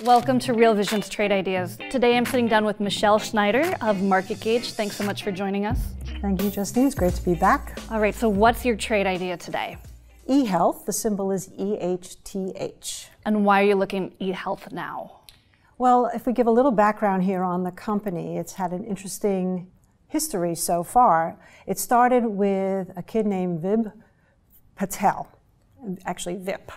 Welcome to Real Vision's Trade Ideas. Today I'm sitting down with Michele Schneider of MarketGauge. Thanks so much for joining us. Thank you, Justine. It's great to be back. All right, so what's your trade idea today? eHealth, the symbol is EHTH. And why are you looking at eHealth now? Well, if we give a little background here on the company, it's had an interesting history so far. It started with a kid named Vib Patel, actually Vip.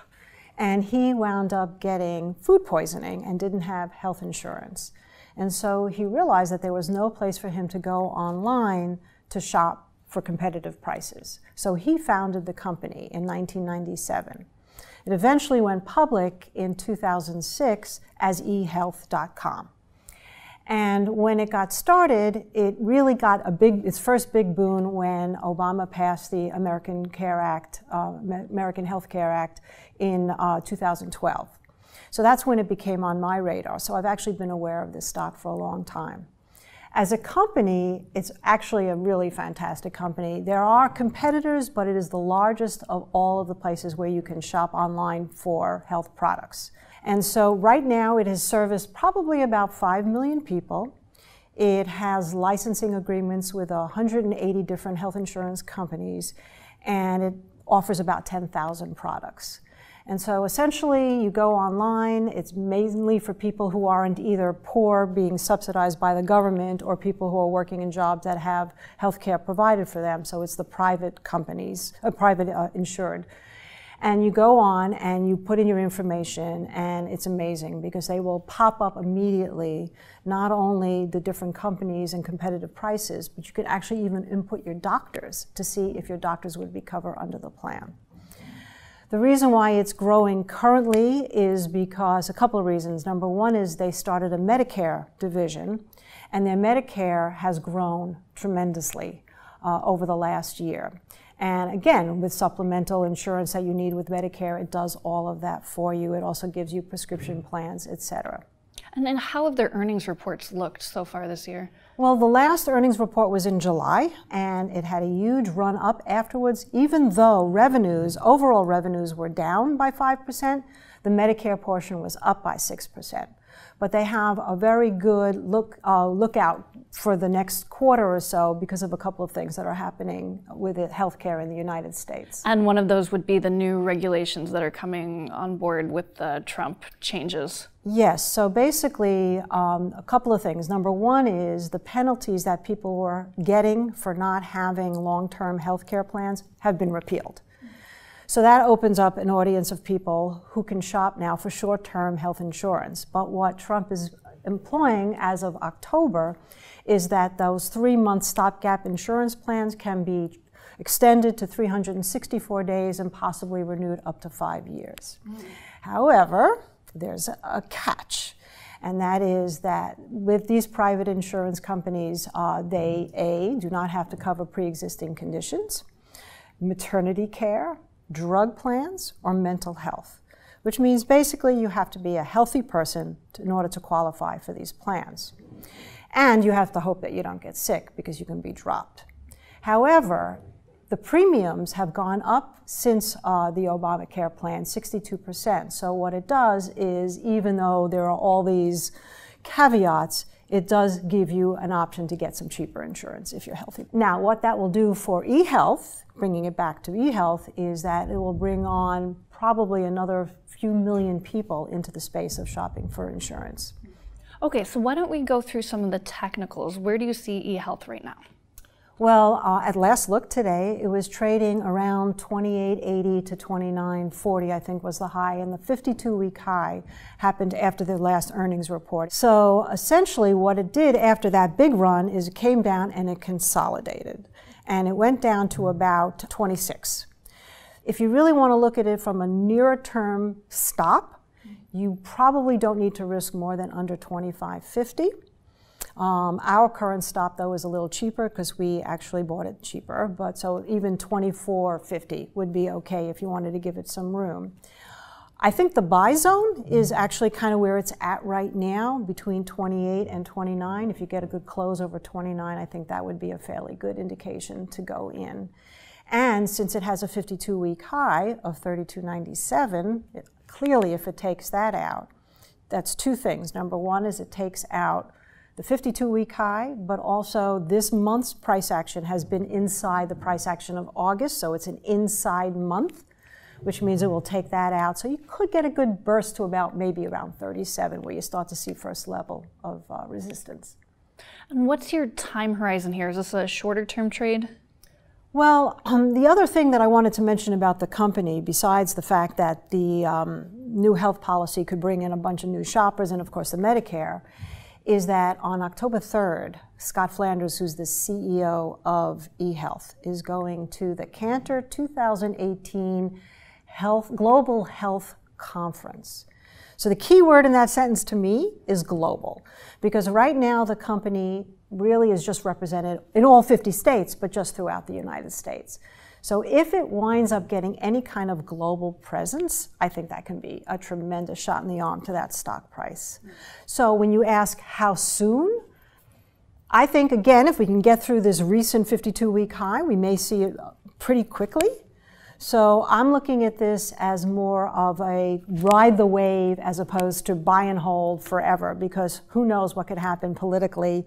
And he wound up getting food poisoning and didn't have health insurance. And so he realized that there was no place for him to go online to shop for competitive prices. So he founded the company in 1997. It eventually went public in 2006 as eHealth.com. And when it got started, it really got its first big boon when Obama passed the American Health Care Act in 2012. So that's when it became on my radar. So I've actually been aware of this stock for a long time. As a company, it's actually a really fantastic company. There are competitors, but it is the largest of all of the places where you can shop online for health products. And so right now it has serviced probably about 5 million people. It has licensing agreements with 180 different health insurance companies, and it offers about 10,000 products. And so essentially you go online, it's mainly for people who aren't either poor, being subsidized by the government, or people who are working in jobs that have health care provided for them. So it's the private companies, private insured. And you go on and you put in your information, and it's amazing because they will pop up immediately, not only the different companies and competitive prices, but you can actually even input your doctors to see if your doctors would be covered under the plan. The reason why it's growing currently is because a couple of reasons. Number one is they started a Medicare division, and their Medicare has grown tremendously over the last year. And again, with supplemental insurance that you need with Medicare, it does all of that for you. It also gives you prescription plans, et cetera. And then how have their earnings reports looked so far this year? Well, the last earnings report was in July, and it had a huge run up afterwards. Even though overall revenues were down by 5%, the Medicare portion was up by 6%. But they have a very good lookout for the next quarter or so because of a couple of things that are happening with healthcare in the United States. And one of those would be the new regulations that are coming on board with the Trump changes. Yes, so basically a couple of things. Number one is the penalties that people were getting for not having long-term health care plans have been repealed. So that opens up an audience of people who can shop now for short-term health insurance. But what Trump is employing as of October is that those 3-month stopgap insurance plans can be extended to 364 days and possibly renewed up to 5 years. However, there's a catch. And that is that with these private insurance companies, they do not have to cover pre-existing conditions, maternity care, drug plans, or mental health, which means basically you have to be a healthy person in order to qualify for these plans. And you have to hope that you don't get sick because you can be dropped. However, the premiums have gone up since the Obamacare plan, 62%. So what it does is, even though there are all these caveats, it does give you an option to get some cheaper insurance if you're healthy. Now, what that will do for eHealth, bringing it back to eHealth, is that it will bring on probably another few million people into the space of shopping for insurance. Okay, so why don't we go through some of the technicals? Where do you see eHealth right now? Well, at last look today, it was trading around 28.80 to 29.40, I think was the high, and the 52-week high happened after the last earnings report. So essentially what it did after that big run is it came down and it consolidated, and it went down to about 26. If you really want to look at it from a nearer-term stop, you probably don't need to risk more than under 25.50. Our current stop, though, is a little cheaper because we actually bought it cheaper. But so even 24.50 would be okay if you wanted to give it some room. I think the buy zone is actually kind of where it's at right now, between 28 and 29. If you get a good close over 29, I think that would be a fairly good indication to go in. And since it has a 52-week high of 32.97, clearly if it takes that out, That's two things. Number one is it takes out the 52-week high, but also this month's price action has been inside the price action of August, so it's an inside month, which means it will take that out. So you could get a good burst to about maybe around 37, where you start to see first level of resistance. And what's your time horizon here? Is this a shorter term trade? Well, the other thing that I wanted to mention about the company, besides the fact that the new health policy could bring in a bunch of new shoppers and, of course, the Medicare, is that on October 3rd, Scott Flanders, who's the CEO of eHealth, is going to the Cantor 2018 Global Health Conference. So the key word in that sentence to me is global, because right now the company really is just represented in all 50 states, but just throughout the United States. So if it winds up getting any kind of global presence, I think that can be a tremendous shot in the arm to that stock price. So when you ask how soon, I think, again, if we can get through this recent 52-week high, we may see it pretty quickly. So I'm looking at this as more of a ride the wave as opposed to buy and hold forever, because who knows what could happen politically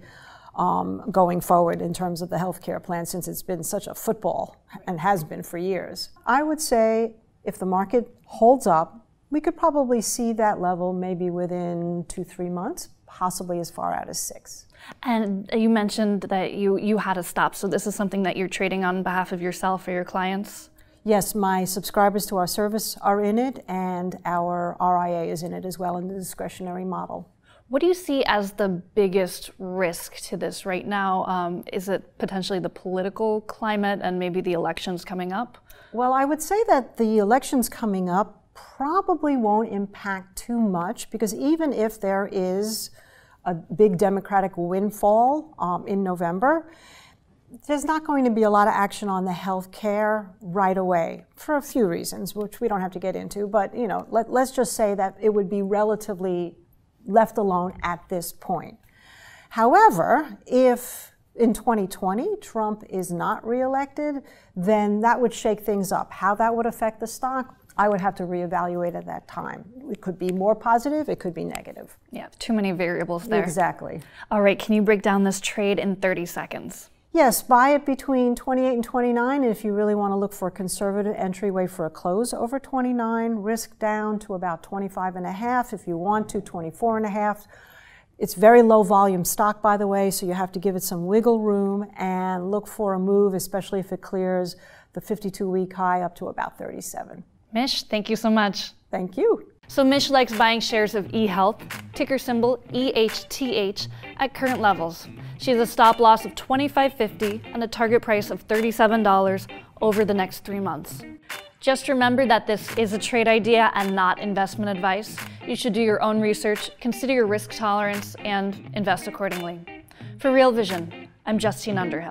going forward in terms of the healthcare plan, since it's been such a football and has been for years. I would say if the market holds up, we could probably see that level maybe within 2-3 months, possibly as far out as 6. And you mentioned that you had a stop, so this is something that you're trading on behalf of yourself or your clients? Yes, my subscribers to our service are in it, and our RIA is in it as well in the discretionary model. What do you see as the biggest risk to this right now? Is it potentially the political climate and maybe the elections coming up? Well, I would say that the elections coming up probably won't impact too much, because even if there is a big Democratic windfall in November, there's not going to be a lot of action on the health care right away for a few reasons, which we don't have to get into. But let's just say that it would be relatively left alone at this point. However, if in 2020 Trump is not reelected, then that would shake things up. How that would affect the stock, I would have to reevaluate at that time. It could be more positive, it could be negative. Yeah, too many variables there. Exactly. All right, can you break down this trade in 30 seconds? Yes, buy it between 28 and 29, and if you really want to look for a conservative entryway for a close over 29, risk down to about 25.5. If you want to, 24.5. It's very low volume stock, by the way, so you have to give it some wiggle room and look for a move, especially if it clears the 52-week high up to about 37. Mish, thank you so much. Thank you. So Mish likes buying shares of eHealth, ticker symbol EHTH, at current levels. She has a stop loss of $25.50 and a target price of $37 over the next 3 months. Just remember that this is a trade idea and not investment advice. You should do your own research, consider your risk tolerance, and invest accordingly. For Real Vision, I'm Justine Underhill.